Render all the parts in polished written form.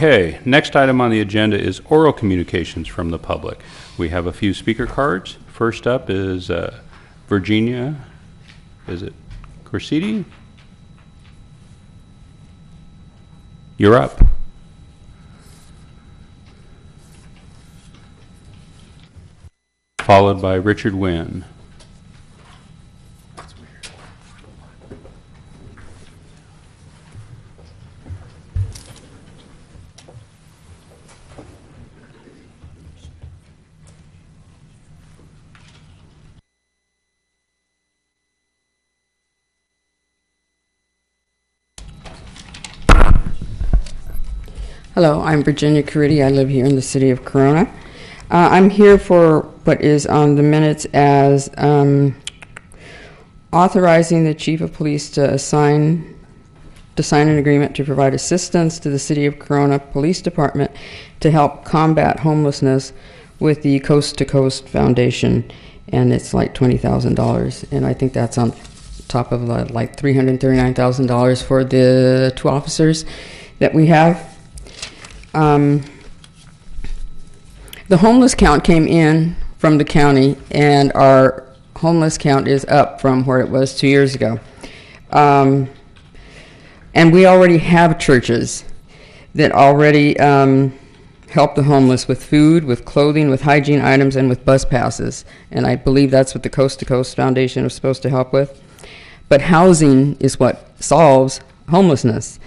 Okay, next item on the agenda is oral communications from the public. We have a few speaker cards. First up is Virginia, is it Corridi? You're up. Followed by Richard Wynn. Hello, I'm Virginia Corridi. I live here in the city of Corona. I'm here for what is on the minutes as authorizing the chief of police to sign an agreement to provide assistance to the city of Corona Police Department to help combat homelessness with the Coast to Coast Foundation, and it's like $20,000, and I think that's on top of like $339,000 for the 2 officers that we have. The homeless count came in from the county, and our homeless count is up from where it was 2 years ago. And we already have churches that already help the homeless with food, with clothing, with hygiene items, and with bus passes. And I believe that's what the Coast to Coast Foundation was supposed to help with. But housing is what solves homelessness.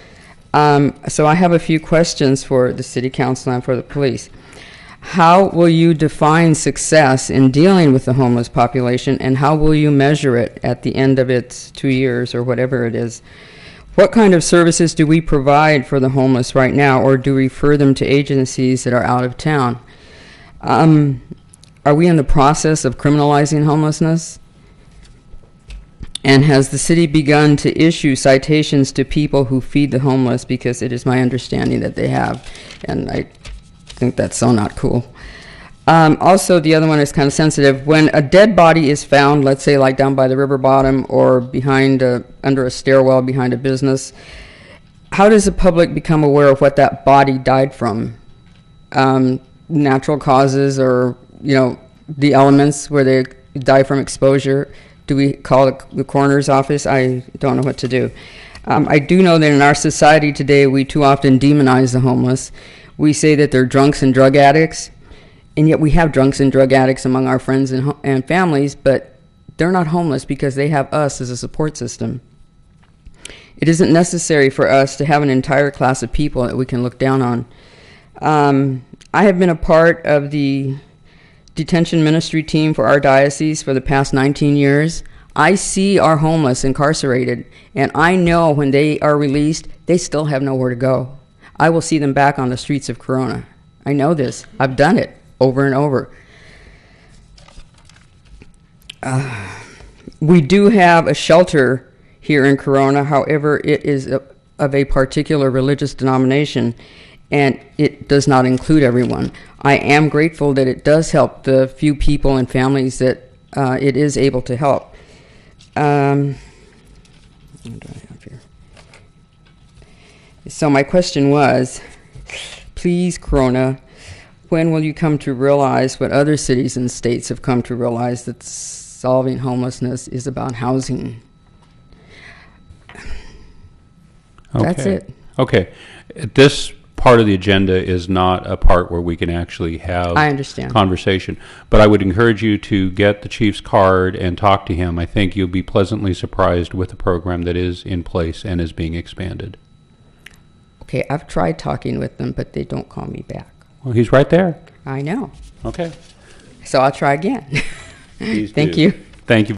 So I have a few questions for the city council and for the police. How will you define success in dealing with the homeless population, and how will you measure it at the end of its 2 years or whatever it is? What kind of services do we provide for the homeless right now, or do we refer them to agencies that are out of town? Are we in the process of criminalizing homelessness? And has the city begun to issue citations to people who feed the homeless? Because it is my understanding that they have, and I think that's so not cool. Also, the other one is kind of sensitive. When a dead body is found, let's say like down by the river bottom or behind under a stairwell behind a business, how does the public become aware of what that body died from? Natural causes, or the elements where they die from exposure? Do we call the coroner's office? I don't know what to do. I do know that in our society today, we too often demonize the homeless. We say that they're drunks and drug addicts, and yet we have drunks and drug addicts among our friends and families, but they're not homeless because they have us as a support system. It isn't necessary for us to have an entire class of people that we can look down on. I have been a part of the detention ministry team for our diocese for the past 19 years. I see our homeless incarcerated, and I know when they are released, they still have nowhere to go. I will see them back on the streets of Corona. I know this. I've done it over and over. We do have a shelter here in Corona. However, it is of a particular religious denomination, and it does not include everyone. I am grateful that it does help the few people and families that it is able to help. What do I have here? So my question was, please, Corona, when will you come to realize what other cities and states have come to realize, that solving homelessness is about housing? Okay. That's it. Okay. This part of the agenda is not a part where we can actually have conversation. But I would encourage you to get the chief's card and talk to him. I think you'll be pleasantly surprised with the program that is in place and is being expanded. Okay, I've tried talking with them, but they don't call me back. Well, he's right there. I know. Okay. So I'll try again. Please Thank do. you. Thank you.